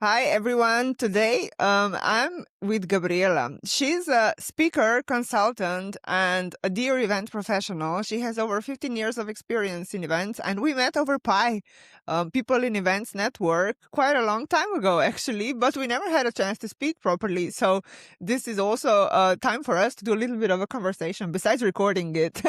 Hi, everyone. Today, I'm with Gabriella. She's a speaker, consultant, and a dear event professional. She has over 15 years of experience in events, and we met over Pi, People in Events Network, quite a long time ago, actually, but we never had a chance to speak properly. So this is also time for us to do a little bit of a conversation besides recording it.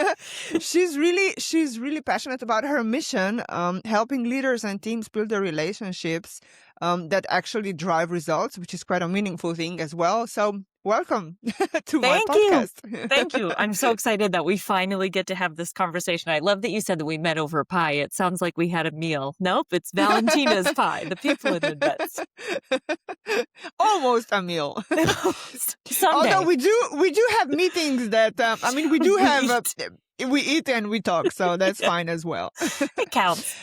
she's really passionate about her mission, helping leaders and teams build their relationships that actually drive results, which is quite a meaningful thing as well. So welcome to my Thank you. podcast. Thank you. I'm so excited that we finally get to have this conversation. I love that you said that we met over pie. It sounds like we had a meal. Nope, it's Valentina's pie, the people in events. Almost a meal. Someday. Although we do have meetings that, we do have, we eat and we talk, so that's fine as well. It counts.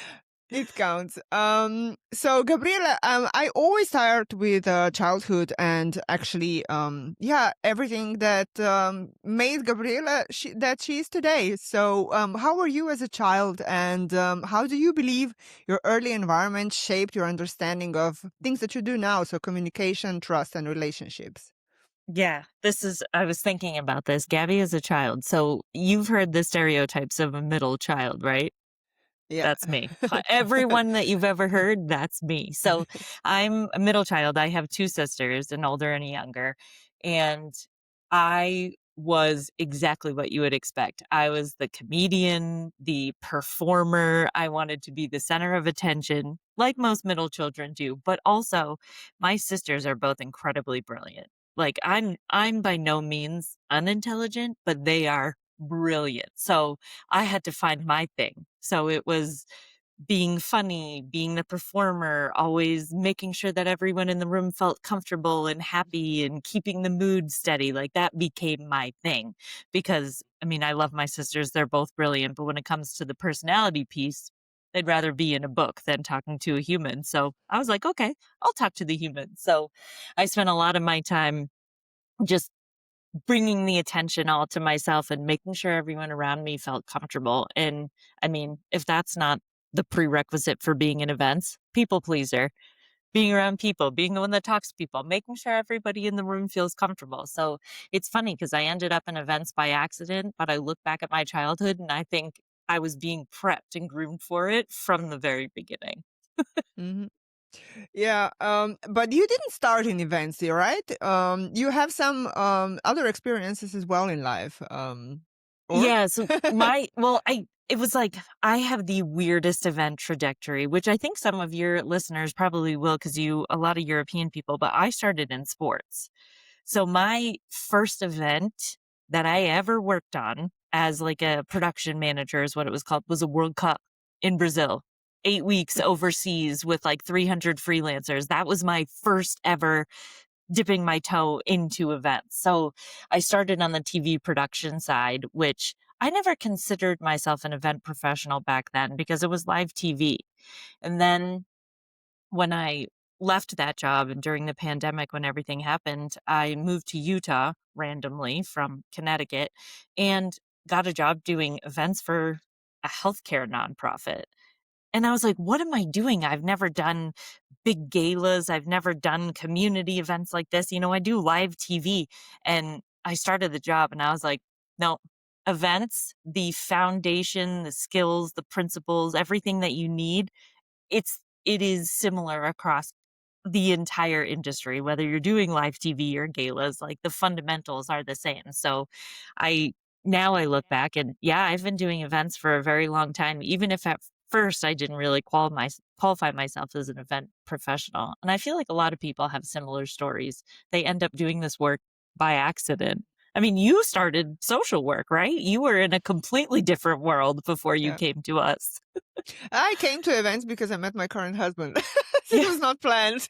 It counts. So Gabriella, I always start with childhood and actually, everything that made Gabriella that she is today. So, how were you as a child, and how do you believe your early environment shaped your understanding of things that you do now? So, communication, trust, and relationships. Yeah, I was thinking about this. Gabby is a child. So you've heard the stereotypes of a middle child, right? Yeah. That's me. Everyone that you've ever heard, that's me. So I'm a middle child. I have two sisters, an older and a younger. And I was exactly what you would expect. I was the comedian, the performer. I wanted to be the center of attention, like most middle children do. But also, my sisters are both incredibly brilliant. Like I'm by no means unintelligent, but they are brilliant. So I had to find my thing. So it was being funny, being the performer, always making sure that everyone in the room felt comfortable and happy and keeping the mood steady. Like that became my thing because I love my sisters. They're both brilliant. But when it comes to the personality piece, they'd rather be in a book than talking to a human. So I was like, okay, I'll talk to the human. So I spent a lot of my time just bringing the attention all to myself and making sure everyone around me felt comfortable. And if that's not the prerequisite for being in events, people pleaser, being around people, being the one that talks to people, making sure everybody in the room feels comfortable. So it's funny because I ended up in events by accident, but I look back at my childhood and I think I was being prepped and groomed for it from the very beginning. Mm-hmm. Yeah, but you didn't start in events, right? You have some other experiences as well in life. Or? Yeah, so it was like I have the weirdest event trajectory, which I think some of your listeners probably will because a lot of European people, but I started in sports. So my first event that I ever worked on as like a production manager is what it was called, was a World Cup in Brazil. 8 weeks overseas with like 300 freelancers. That was my first ever dipping my toe into events. So I started on the TV production side, which I never considered myself an event professional back then because it was live TV. And then when I left that job and during the pandemic, when everything happened, I moved to Utah randomly from Connecticut and got a job doing events for a healthcare nonprofit. And I was like, what am I doing? I've never done big galas. I've never done community events like this. I do live TV. And I started the job and I was like, no, events, the foundation, the skills, the principles, everything that you need, it is similar across the entire industry, whether you're doing live TV or galas, like the fundamentals are the same. So now I look back and I've been doing events for a very long time, even if at first I didn't really qualify myself as an event professional. And I feel like a lot of people have similar stories. They end up doing this work by accident. You started social work, right? You were in a completely different world before you came to us. I came to events because I met my current husband. It was not planned.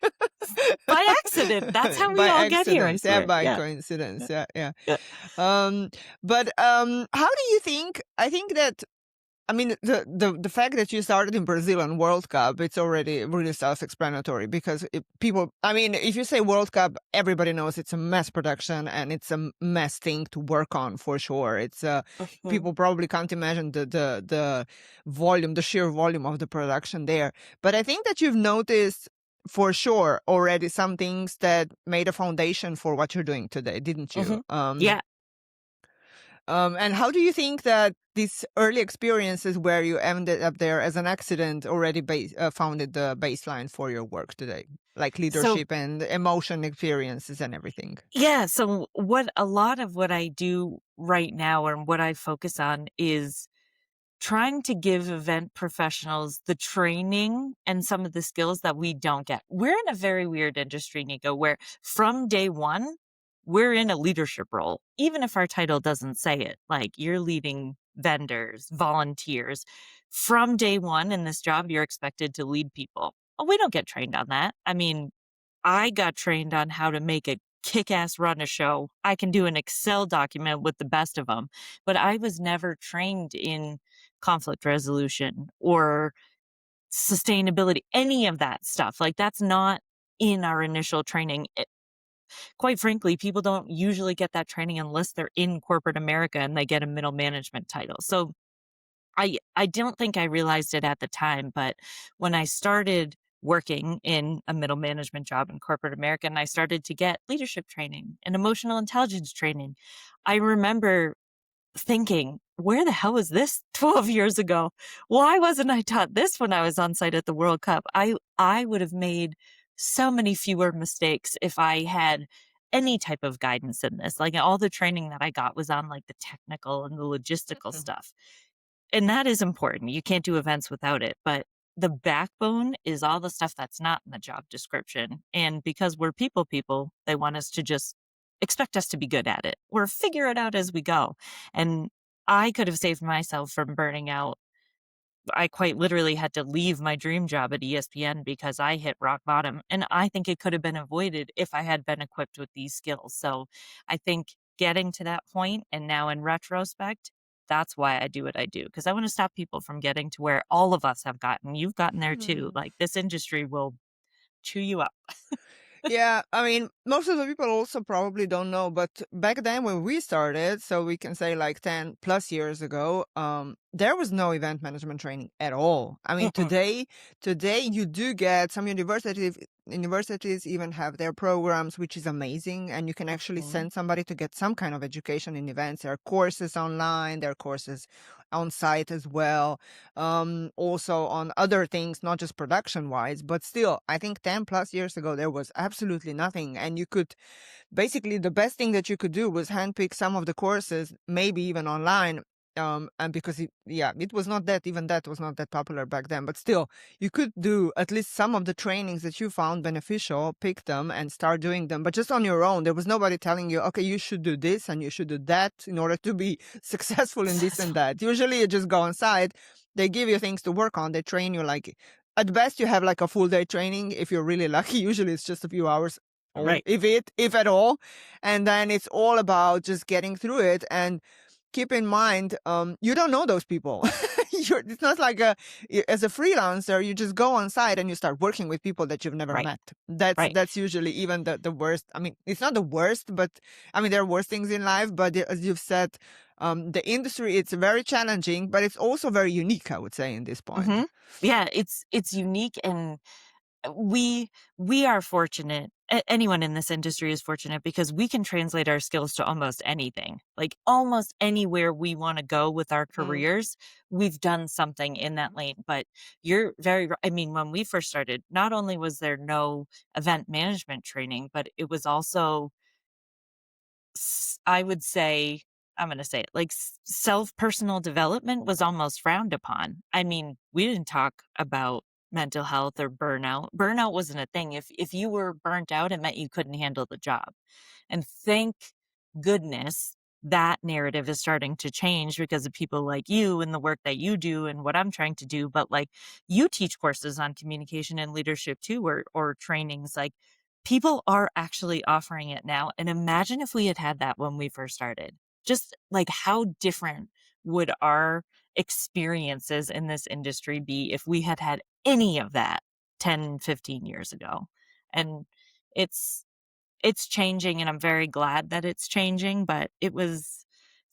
By accident. That's how we all get here, I swear. Yeah, by coincidence. Yeah. But how do you think? I think that I mean, the fact that you started in Brazil on World Cup, it's already really self-explanatory because people, I mean, if you say World Cup, everybody knows it's a mass production and it's a mass thing to work on for sure. It's Mhm. people probably can't imagine the volume, the sheer volume of the production there. But I think that you've noticed for sure already some things that made a foundation for what you're doing today, didn't you? Mhm. Yeah. And how do you think that these early experiences where you ended up there as an accident already founded the baseline for your work today, like So leadership and emotion experiences and everything? yeah, so what a lot of what I do right now and what I focus on is trying to give event professionals the training and some of the skills that we don't get. We're in a very weird industry, Nika, where from day one, we're in a leadership role, even if our title doesn't say it. Like you're leading vendors, volunteers. From day one in this job, you're expected to lead people. Oh, we don't get trained on that. I mean, I got trained on how to make a kick-ass run a show. I can do an Excel document with the best of them, but I was never trained in conflict resolution or sustainability, any of that stuff. Like that's not in our initial training. Quite frankly, people don't usually get that training unless they're in corporate America and they get a middle management title. So I don't think I realized it at the time, but when I started working in a middle management job in corporate America and I started to get leadership training and emotional intelligence training, I remember thinking, where the hell was this 12 years ago? Why wasn't I taught this when I was on site at the World Cup? I would have made so many fewer mistakes if I had any type of guidance in this. Like all the training that I got was on like the technical and the logistical Mhm. stuff. And that is important. You can't do events without it, but the backbone is all the stuff that's not in the job description. And because we're people, they want us to just expect us to be good at it or figure it out as we go. And I could have saved myself from burning out. I quite literally had to leave my dream job at ESPN because I hit rock bottom. And I think it could have been avoided if I had been equipped with these skills. So I think getting to that point and now in retrospect, that's why I do what I do because I want to stop people from getting to where all of us have gotten. You've gotten there too. Hmm. Like this industry will chew you up. Yeah, I mean, most of the people also probably don't know, but back then when we started, so we can say like 10 plus years ago, there was no event management training at all. I mean, Mm-mm. today you do get some universities even have their programs, which is amazing, and you can actually Mhm. send somebody to get some kind of education in events. There are courses online, there are courses on site as well, also on other things, not just production wise, but still, I think 10 plus years ago, there was absolutely nothing. And you could basically, the best thing that you could do was handpick some of the courses, maybe even online. And because it was not that, even that was not that popular back then, but still, you could do at least some of the trainings that you found beneficial, pick them and start doing them, but just on your own. There was nobody telling you, okay, you should do this and you should do that in order to be successful in this and that. Usually you just go on site, they give you things to work on, they train you like, at best you have like a full day training if you're really lucky. Usually it's just a few hours, or Right. if at all. And then it's all about just getting through it. And keep in mind, you don't know those people. It's not like as a freelancer, you just go on site and you start working with people that you've never Right. met. That's Right. that's usually even the worst. I mean, it's not the worst, but I mean there are worse things in life. But as you've said, the industry, it's very challenging, but it's also very unique, I would say, in this point. Hmm. Yeah, it's unique and we we are fortunate. Anyone in this industry is fortunate because we can translate our skills to almost anything. Like almost anywhere we want to go with our Mm. careers, we've done something in that lane. But you're very I mean, when we first started, not only was there no event management training, but it was also I would say, I'm gonna say it, like, self personal development was almost frowned upon. I mean, we didn't talk about mental health or burnout. Burnout wasn't a thing. If you were burnt out, it meant you couldn't handle the job. And thank goodness that narrative is starting to change because of people like you and the work that you do and what I'm trying to do. But like you teach courses on communication and leadership too, or trainings. Like people are actually offering it now. And imagine if we had had that when we first started. Just like how different would our experiences in this industry be if we had had any of that 10, 15 years ago? And it's it's changing, and I'm very glad that it's changing, but it's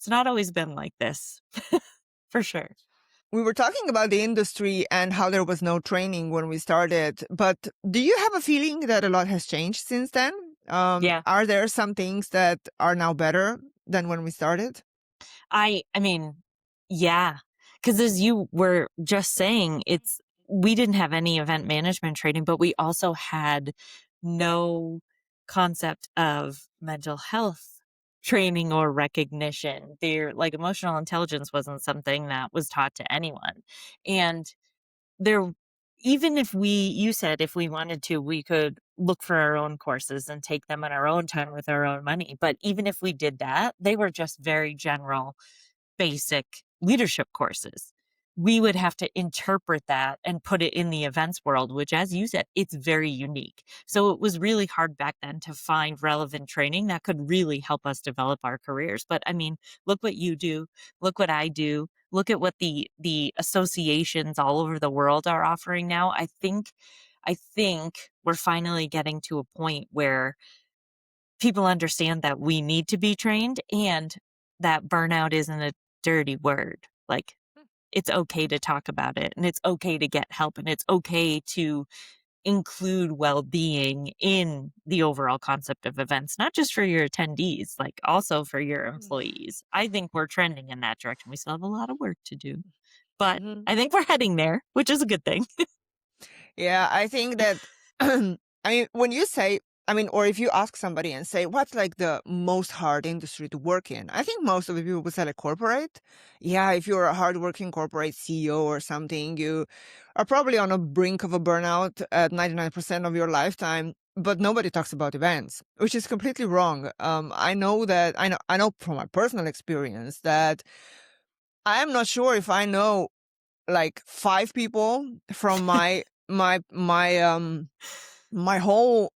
not always been like this. For sure. We were talking about the industry and how there was no training when we started, but do you have a feeling that a lot has changed since then? Yeah. Are there some things that are now better than when we started? I mean, yeah, because as you were just saying, it's we didn't have any event management training, but we also had no concept of mental health training or recognition. There like, emotional intelligence wasn't something that was taught to anyone, and there even if we you said if we wanted to, we could look for our own courses and take them on our own time with our own money, but even if we did that, they were just very general basic leadership courses. We would have to interpret that and put it in the events world, which, as you said, it's very unique. So it was really hard back then to find relevant training that could really help us develop our careers. But I mean, look what you do, look what I do, look at what the associations all over the world are offering now. I think we're finally getting to a point where people understand that we need to be trained and that burnout isn't a dirty word. Like, it's okay to talk about it and it's okay to get help and it's okay to include well-being in the overall concept of events, not just for your attendees, like also for your employees. I think we're trending in that direction. We still have a lot of work to do, but Mhm. I think we're heading there, which is a good thing. Yeah, I think that, I mean, when you say, I mean, or if you ask somebody and say, what's like the most hard industry to work in? I think most of the people would say like corporate. Yeah, if you're a hardworking corporate CEO or something, you are probably on a brink of a burnout at 99% of your lifetime. But nobody talks about events, which is completely wrong. I know from my personal experience that I am not sure if I know like 5 people from my whole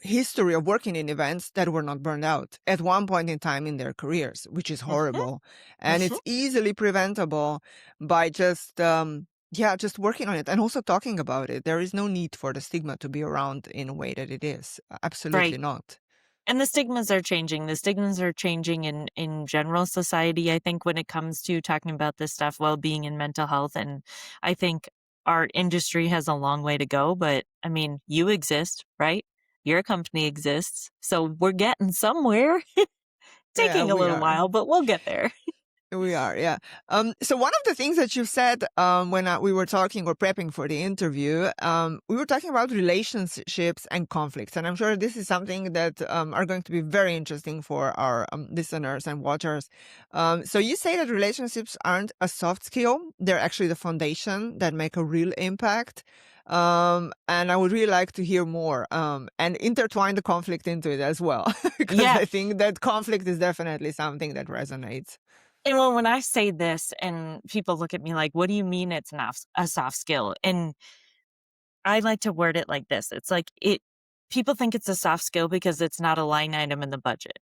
history of working in events that were not burned out at one point in time in their careers, which is Mhm, horrible. And mhm. it's easily preventable by just working on it and also talking about it. There is no need for the stigma to be around in a way that it is. Absolutely Right. not. And the stigmas are changing. The stigmas are changing in general society, I think, when it comes to talking about this stuff, well-being and mental health, and I think our industry has a long way to go, but, I mean, you exist, right? Your company exists, so we're getting somewhere. Yeah, Taking a we little are. while, but we'll get there. We are, yeah. So one of the things that you said when we were talking or prepping for the interview, we were talking about relationships and conflicts, and I'm sure this is something that are going to be very interesting for our listeners and watchers. So you say that relationships aren't a soft skill; they're actually the foundation that make a real impact. And I would really like to hear more and intertwine the conflict into it as well, because Yeah, I think that conflict is definitely something that resonates. and well, when I say this and people look at me like, "What do you mean it's not a soft skill?" And I like to word it like this, it's like people think it's a soft skill because it's not a line item in the budget.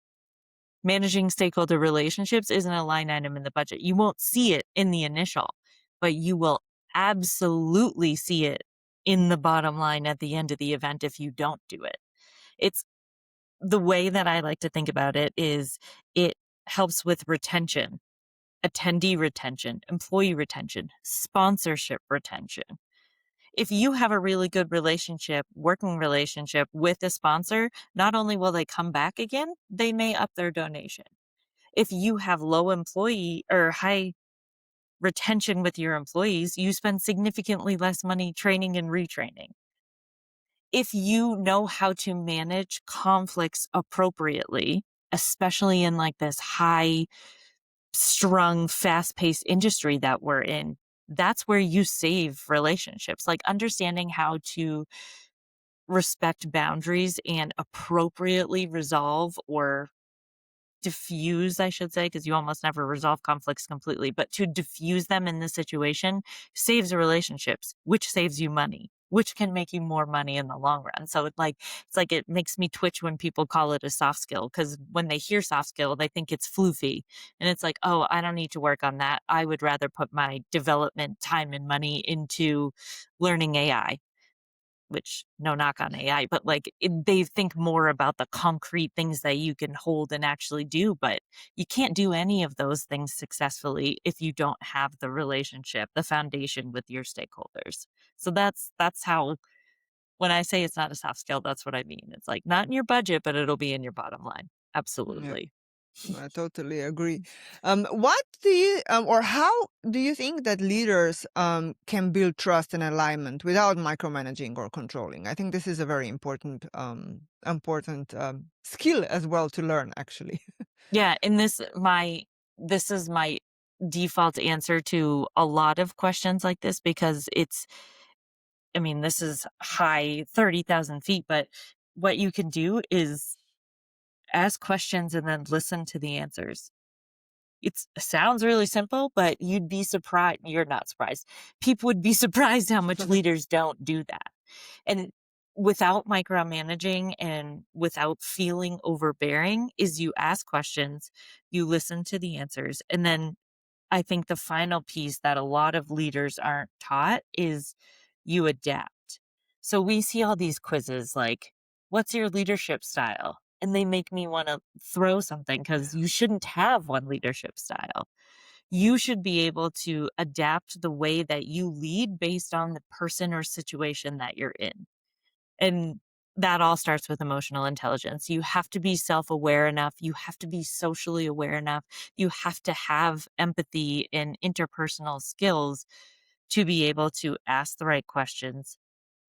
Managing stakeholder relationships isn't a line item in the budget. You won't see it in the initial, but you will absolutely see it in the bottom line at the end of the event if you don't do it. It's the way that I like to think about it is it helps with retention, attendee retention, employee retention, sponsorship retention. If you have a really good relationship, working relationship with a sponsor, not only will they come back again, they may up their donation. If you have low employee or high retention with your employees, you spend significantly less money training and retraining. If you know how to manage conflicts appropriately, especially in like this high strung, fast paced industry that we're in, that's where you save relationships. Like understanding how to respect boundaries and appropriately resolve or diffuse, I should say, because you almost never resolve conflicts completely, but to diffuse them in this situation saves relationships, which saves you money. which can make you more money in the long run. So it's like it makes me twitch when people call it a soft skill, because when they hear soft skill, they think it's floofy. And it's like, oh, I don't need to work on that. I would rather put my development time and money into learning AI, which no knock on AI, but they think more about the concrete things that you can hold and actually do. But you can't do any of those things successfully if you don't have the relationship, the foundation with your stakeholders. So that's how, when I say it's not a soft skill, that's what I mean. It's like not in your budget, but it'll be in your bottom line. Yeah. Absolutely. I totally agree. What do you, or how do you think that leaders can build trust and alignment without micromanaging or controlling? I think this is a very important skill as well to learn, actually. Yeah, and this is my default answer to a lot of questions like this, because I mean, this is high 30,000 feet, but what you can do is ask questions and then listen to the answers. It sounds really simple, but you'd be surprised. You're not surprised. People would be surprised how much leaders don't do that. And without micromanaging and without feeling overbearing, is you ask questions, you listen to the answers, and then I think the final piece that a lot of leaders aren't taught is you adapt. So we see all these quizzes like, what's your leadership style? And they make me want to throw something, because you shouldn't have one leadership style. You should be able to adapt the way that you lead based on the person or situation that you're in. And that all starts with emotional intelligence. You have to be self aware enough. You have to be socially aware enough. You have to have empathy and interpersonal skills to be able to ask the right questions,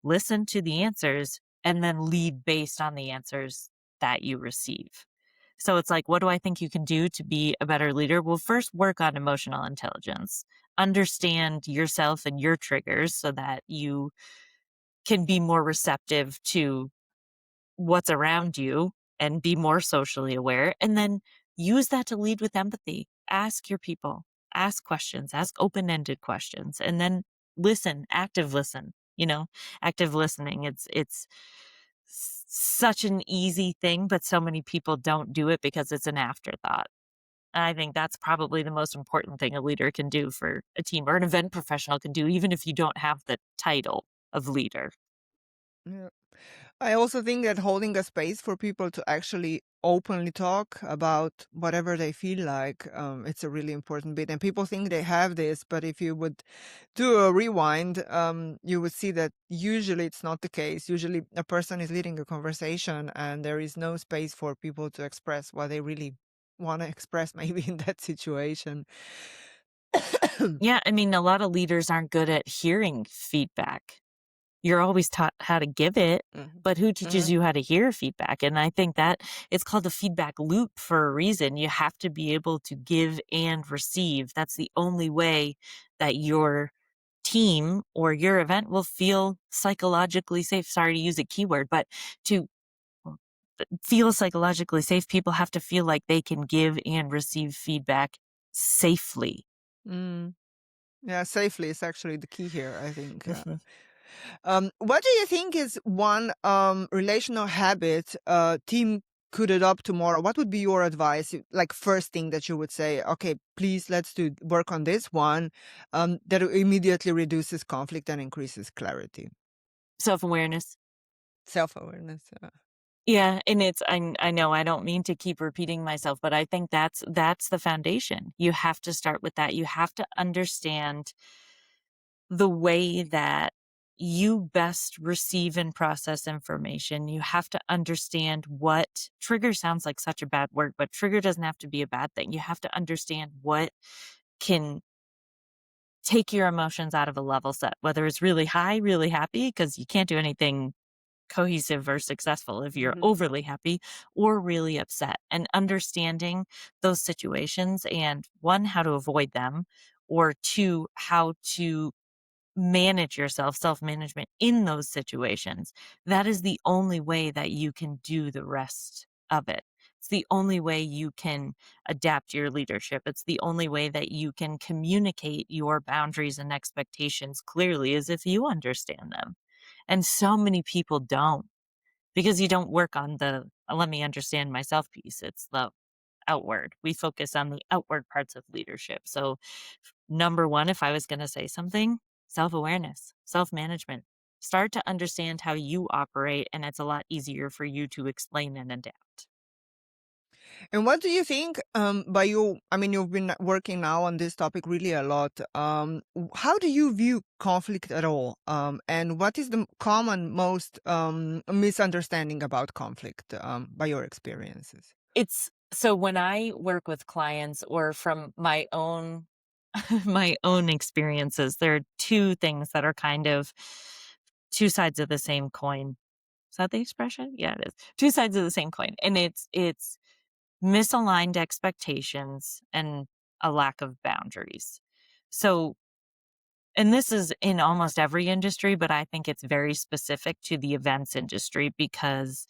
listen to the answers, and then lead based on the answers that you receive. So it's like, what do I think you can do to be a better leader? Well, first, work on emotional intelligence. Understand yourself and your triggers so that you can be more receptive to what's around you and be more socially aware. And then use that to lead with empathy. Ask your people, ask questions, ask open ended questions, and then listen, active listen, active listening. It's such an easy thing, but so many people don't do it because it's an afterthought. I think that's probably the most important thing a leader can do for a team, or an event professional can do, even if you don't have the title of leader. Yeah. I also think that holding a space for people to actually openly talk about whatever they feel like, it's a really important bit. And people think they have this, but if you would do a rewind, you would see that usually it's not the case. Usually a person is leading a conversation and there is no space for people to express what they really want to express, maybe in that situation. Yeah, I mean, a lot of leaders aren't good at hearing feedback. You're always taught how to give it, Mhm. but who teaches Mhm. you how to hear feedback? And I think that it's called a feedback loop for a reason. You have to be able to give and receive. That's the only way that your team or your event will feel psychologically safe. Sorry to use a keyword, but to feel psychologically safe, people have to feel like they can give and receive feedback safely. Mm. Yeah, safely is actually the key here, I think. Mhm. What do you think is one relational habit a team could adopt tomorrow? What would be your advice? Like first thing that you would say, okay, please let's do work on this one, that immediately reduces conflict and increases clarity. Self awareness. Self-awareness. Yeah, and I know I don't mean to keep repeating myself, but I think that's the foundation. You have to start with that. You have to understand the way that you best receive and process information. You have to understand what trigger sounds like such a bad word, but trigger doesn't have to be a bad thing. You have to understand what can take your emotions out of a level set, whether it's really high, really happy, because you can't do anything cohesive or successful if you're Mhm. overly happy, or really upset, and understanding those situations, and one, how to avoid them, or two, how to manage yourself, self-management in those situations. That is the only way that you can do the rest of it. It's the only way you can adapt your leadership. It's the only way that you can communicate your boundaries and expectations clearly, is if you understand them. And so many people don't because you don't work on the let me understand myself piece. It's the outward. We focus on the outward parts of leadership. So, number one, if I was going to say something, self awareness, self management. Start to understand how you operate, and it's a lot easier for you to explain and adapt. And what do you think, by you? I mean, you've been working now on this topic really a lot. How do you view conflict at all? And what is the common most misunderstanding about conflict by your experiences? It's so when I work with clients or from my own my own experiences, there are two things that are kind of two sides of the same coin. Is that the expression? Yeah, it is. Two sides of the same coin. And it's misaligned expectations and a lack of boundaries. So, and this is in almost every industry, but I think it's very specific to the events industry because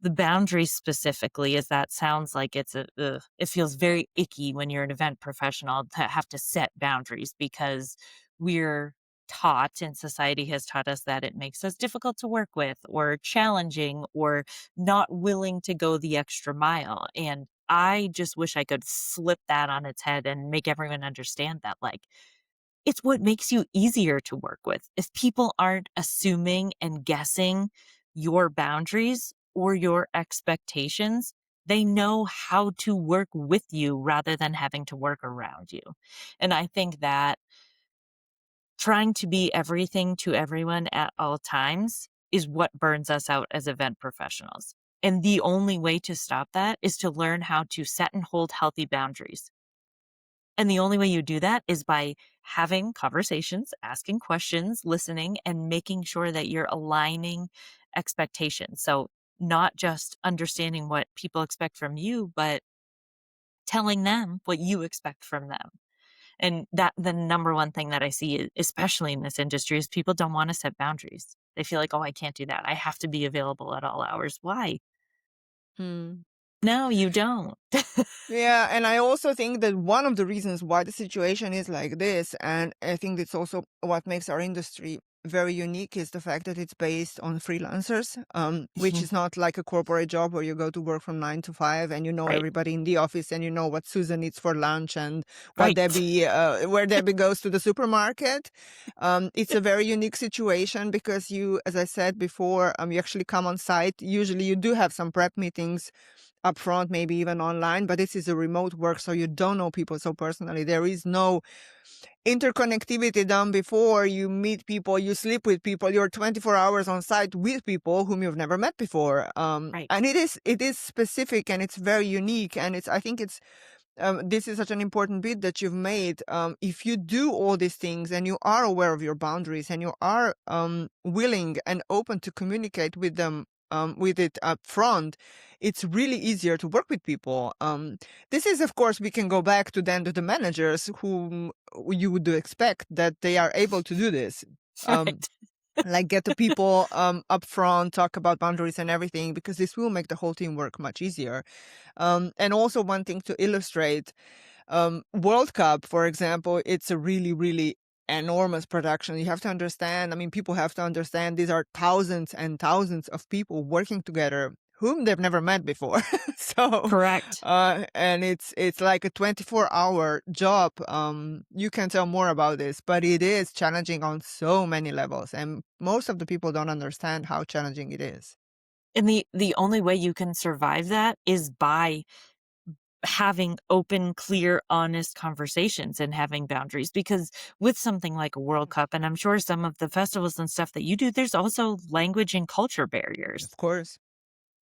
the boundaries specifically is that sounds like it's a ugh, it feels very icky when you're an event professional to have to set boundaries because we're taught and society has taught us that it makes us difficult to work with or challenging or not willing to go the extra mile. And I just wish I could flip that on its head and make everyone understand that like it's what makes you easier to work with. If people aren't assuming and guessing your boundaries or your expectations, they know how to work with you rather than having to work around you. And I think that trying to be everything to everyone at all times is what burns us out as event professionals. And the only way to stop that is to learn how to set and hold healthy boundaries. And the only way you do that is by having conversations, asking questions, listening, and making sure that you're aligning expectations. So, not just understanding what people expect from you, but telling them what you expect from them. And that the number one thing that I see, especially in this industry, is people don't want to set boundaries. They feel like, oh, I can't do that. I have to be available at all hours. Why? Hmm. No, you don't. Yeah, and I also think that one of the reasons why the situation is like this, and I think it's also what makes our industry very unique, is the fact that it's based on freelancers, which Mhm. is not like a corporate job where you go to work from 9 to 5 and you know Right. everybody in the office and you know what Susan eats for lunch and what Right. Debbie, where Debbie goes to the supermarket. It's a very unique situation because you, as I said before, you actually come on site. Usually you do have some prep meetings up front, maybe even online, but this is a remote work, so you don't know people so personally. There is no interconnectivity done before you meet people, you sleep with people, you're 24 hours on site with people whom you've never met before. Right. And it is specific and it's very unique. And I think this is such an important bit that you've made. If you do all these things and you are aware of your boundaries and you are willing and open to communicate with them, with it up front, it's really easier to work with people. This is, of course, we can go back to then to the managers whom you would expect that they are able to do this. Um, Right. like get the people up front, talk about boundaries and everything, because this will make the whole team work much easier. And also one thing to illustrate, World Cup, for example, it's a really, really enormous production. You have to understand, I mean, people have to understand these are thousands and thousands of people working together whom they've never met before. So, Correct. and it's like a 24-hour job. You can tell more about this, but it is challenging on so many levels. And most of the people don't understand how challenging it is. And the only way you can survive that is by having open, clear, honest conversations and having boundaries. Because with something like a World Cup, and I'm sure some of the festivals and stuff that you do, there's also language and culture barriers. Of course.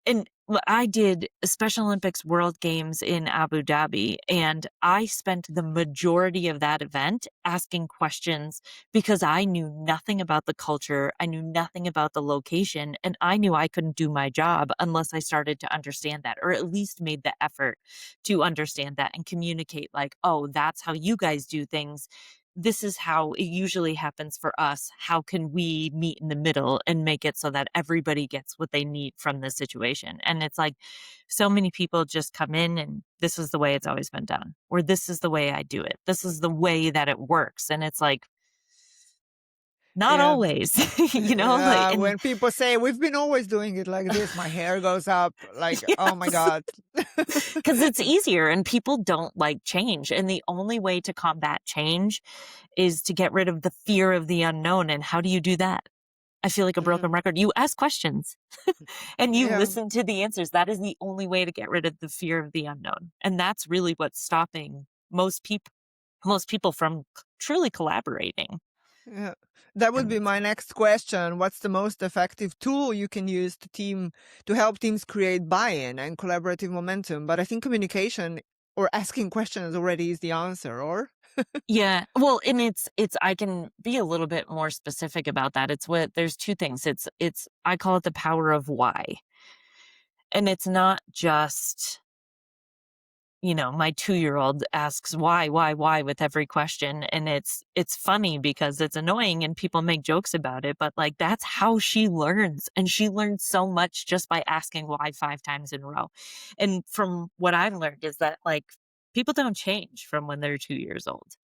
And I did Special Olympics World Games in Abu Dhabi, and I spent the majority of that event asking questions because I knew nothing about the culture. I knew nothing about the location, and I knew I couldn't do my job unless I started to understand that, or at least made the effort to understand that and communicate like, oh, that's how you guys do things. This is how it usually happens for us. How can we meet in the middle and make it so that everybody gets what they need from this situation? And it's like so many people just come in and this is the way it's always been done, or this is the way I do it. This is the way that it works. And it's like, Not Yeah. always, like, and When people say we've been always doing it like this, my hair goes up like, oh my yes, God. because it's easier and people don't like change. And the only way to combat change is to get rid of the fear of the unknown. And how do you do that? I feel like a Yeah. broken record. You ask questions and you Yeah. listen to the answers. That is the only way to get rid of the fear of the unknown. And that's really what's stopping most people from truly collaborating. Yeah. That would And be my next question. What's the most effective tool you can use to help teams create buy-in and collaborative momentum? But I think communication or asking questions already is the answer, or? yeah, well, and it's I can be a little bit more specific about that. It's what there's two things. It's I call it the power of why. And it's not just, my 2-year-old asks why with every question. And it's funny because it's annoying and people make jokes about it, but like that's how she learns. And she learns so much just by asking why 5 times in a row. And from what I've learned is that like people don't change from when they're 2 years old.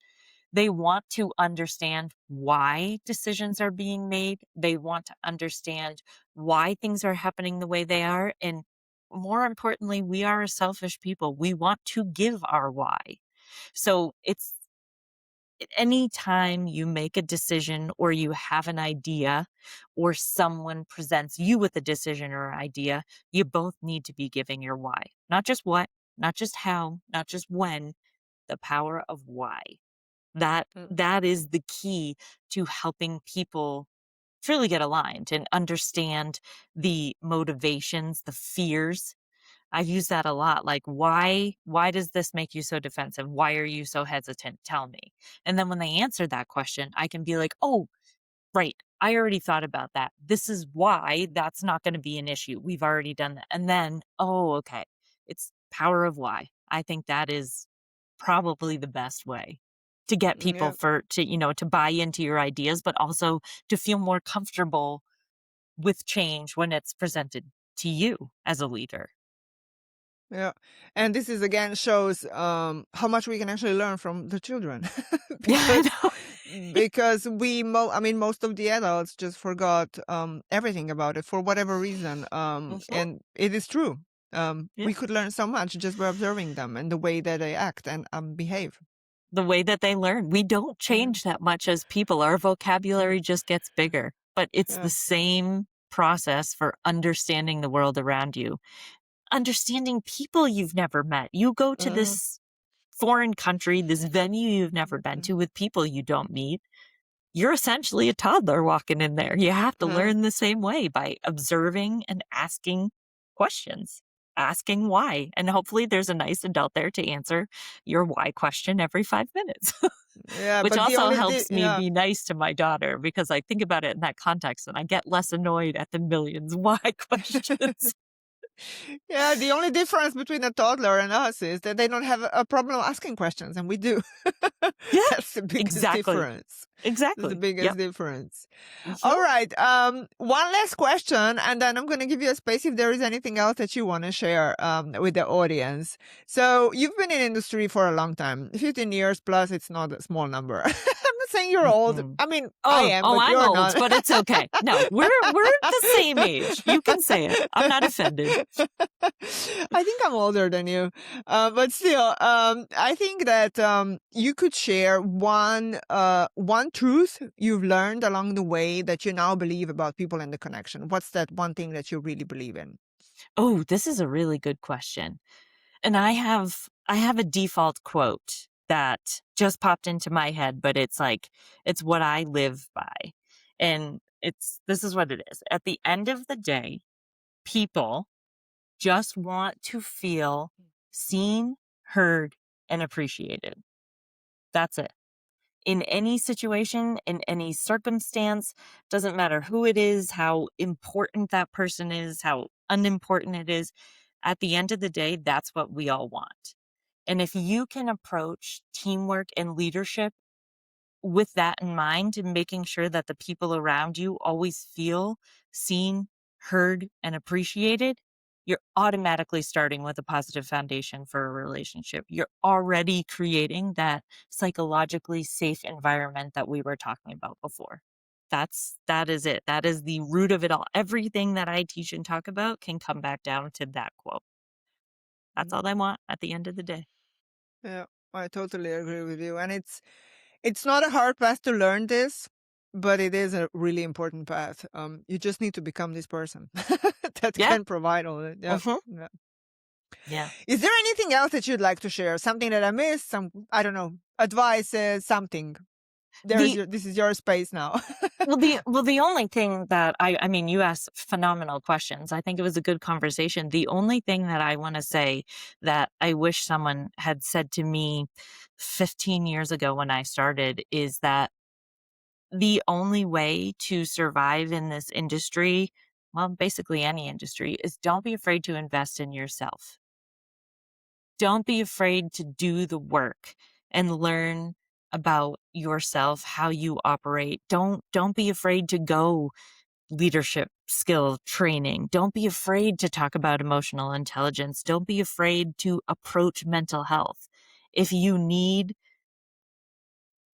They want to understand why decisions are being made. They want to understand why things are happening the way they are. And more importantly, we are a selfish people. We want to give our why. So it's anytime you make a decision or you have an idea or someone presents you with a decision or idea, you both need to be giving your why. Not just what, not just how, not just when, the power of why. That is the key to helping people truly get aligned and understand the motivations, the fears. I use that a lot. Like, why does this make you so defensive? Why are you so hesitant? Tell me. And then when they answer that question, I can be like, oh, right. I already thought about that. This is why that's not going to be an issue. We've already done that. And then, oh, okay. It's power of why. I think that is probably the best way to get people Yeah. to buy into your ideas, but also to feel more comfortable with change when it's presented to you as a leader. Yeah. And this is again shows how much we can actually learn from the children Yeah, I because know. I mean most of the adults just forgot everything about it for whatever reason. Mhm. And it is true. Yeah. We could learn so much just by observing them and the way that they act and behave. The way that they learn. We don't Yeah. change that much as people. Our vocabulary just gets bigger, but it's Yeah. the same process for understanding the world around you, understanding people you've never met. You go to Uh-huh. this foreign country, this venue you've never been to with people you don't meet. You're essentially a toddler walking in there. You have to Uh-huh. learn the same way by observing and asking questions, asking why. And hopefully there's a nice adult there to answer your why question every 5 minutes, Yeah, which but the also only helps me yeah. be nice to my daughter because I think about it in that context and I get less annoyed at the millions why questions. Yeah, the only difference between a toddler and us is that they don't have a problem asking questions, and we do. Yeah, That's the biggest exactly. difference. That's the Exactly. biggest Yep. difference. Mhm. All right. One last question, and then I'm going to give you a space if there is anything else that you want to share with the audience. So you've been in industry for a long time, 15 years plus. It's not a small number. I'm not saying you're old. Mm-mm. I mean, I Oh, am, oh, but I'm you're old, not. but it's okay. No, we're the same age. You can say it. I'm not offended. I think I'm older than you, but still, I think that you could share one truth you've learned along the way that you now believe about people and the connection. What's that one thing that you really believe in? Oh, this is a really good question. And I have a default quote that just popped into my head, but it's like it's what I live by. And this is what it is. At the end of the day, people just want to feel seen, heard, and appreciated. That's it. In any situation, in any circumstance, doesn't matter who it is, how important that person is, how unimportant it is. At the end of the day, that's what we all want. And if you can approach teamwork and leadership with that in mind and making sure that the people around you always feel seen, heard, and appreciated, you're automatically starting with a positive foundation for a relationship. You're already creating that psychologically safe environment that we were talking about before. That is it. That is the root of it all. Everything that I teach and talk about can come back down to that quote. That's Mm. all I want at the end of the day. Yeah, I totally agree with you. And it's not a hard path to learn this, but it is a really important path. You just need to become this person that Yeah. can provide all that. Yeah. Mhm. Yeah. Yeah. Is there anything else that you'd like to share? Something that I missed? Some, I don't know, advices, something. The This is your space now. the only thing that I mean, you asked phenomenal questions. I think it was a good conversation. The only thing that I wanna say that I wish someone had said to me 15 years ago when I started is that the only way to survive in this industry, well, basically any industry, is don't be afraid to invest in yourself. Don't be afraid to do the work and learn about yourself, how you operate. Don't be afraid to go leadership skill training. Don't be afraid to talk about emotional intelligence. Don't be afraid to approach mental health. If you need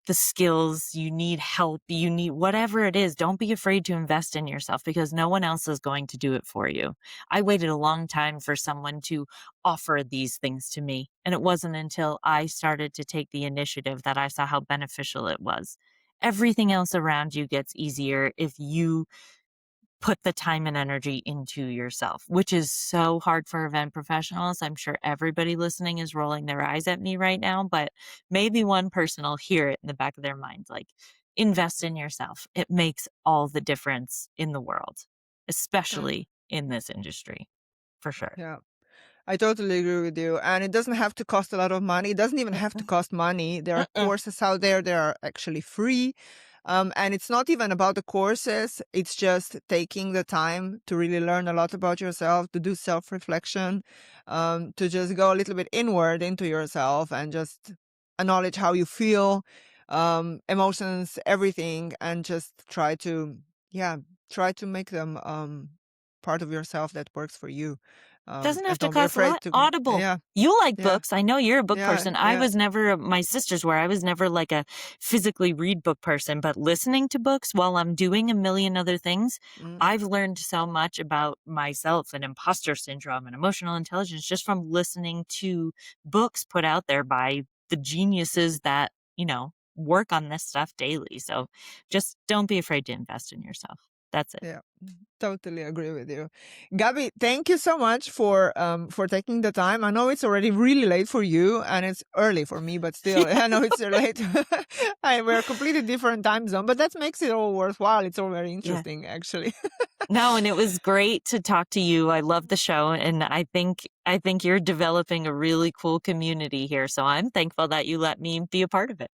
the skills, you need help, you need whatever it is, don't be afraid to invest in yourself because no one else is going to do it for you. I waited a long time for someone to offer these things to me. And it wasn't until I started to take the initiative that I saw how beneficial it was. Everything else around you gets easier if you put the time and energy into yourself, which is so hard for event professionals. I'm sure everybody listening is rolling their eyes at me right now, but maybe one person will hear it in the back of their mind. Like, invest in yourself. It makes all the difference in the world, Yeah. especially in this industry, for sure. Yeah. I totally agree with you. And it doesn't have to cost a lot of money. It doesn't even have to Mm-mm, cost money. There are mm-mm. courses out there that are actually free. And it's not even about the courses. It's just taking the time to really learn a lot about yourself, to do self-reflection, to just go a little bit inward into yourself and just acknowledge how you feel, emotions, everything, and just yeah, try to make them part of yourself that works for you. Doesn't have And to don't be cost a afraid lot. to, Audible. yeah, You like yeah, books. I know you're a book yeah, person. I yeah, was never my sisters were. I was never like a physically read book person, but listening to books while I'm doing a million other things, mm, I've learned so much about myself and imposter syndrome and emotional intelligence just from listening to books put out there by the geniuses that, work on this stuff daily. So just don't be afraid to invest in yourself. That's it. yeah. Totally agree with you. Gabby, thank you so much for taking the time. I know it's already really late for you and it's early for me, but still, I know it's late. We're a completely different time zone, but that makes it all worthwhile. It's all very Yeah. interesting, actually. No, and it was great to talk to you. I love the show and I think you're developing a really cool community here. So I'm thankful that you let me be a part of it.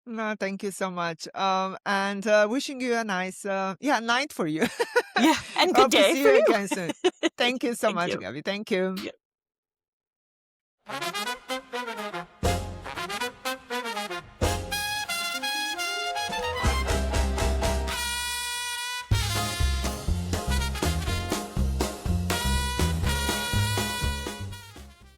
No, thank you so much. And wishing you a nice, night for you. Yeah, and good Hope to day see for you you. again soon. Thank you so Thank much, you. Gabby. Thank you. Yeah.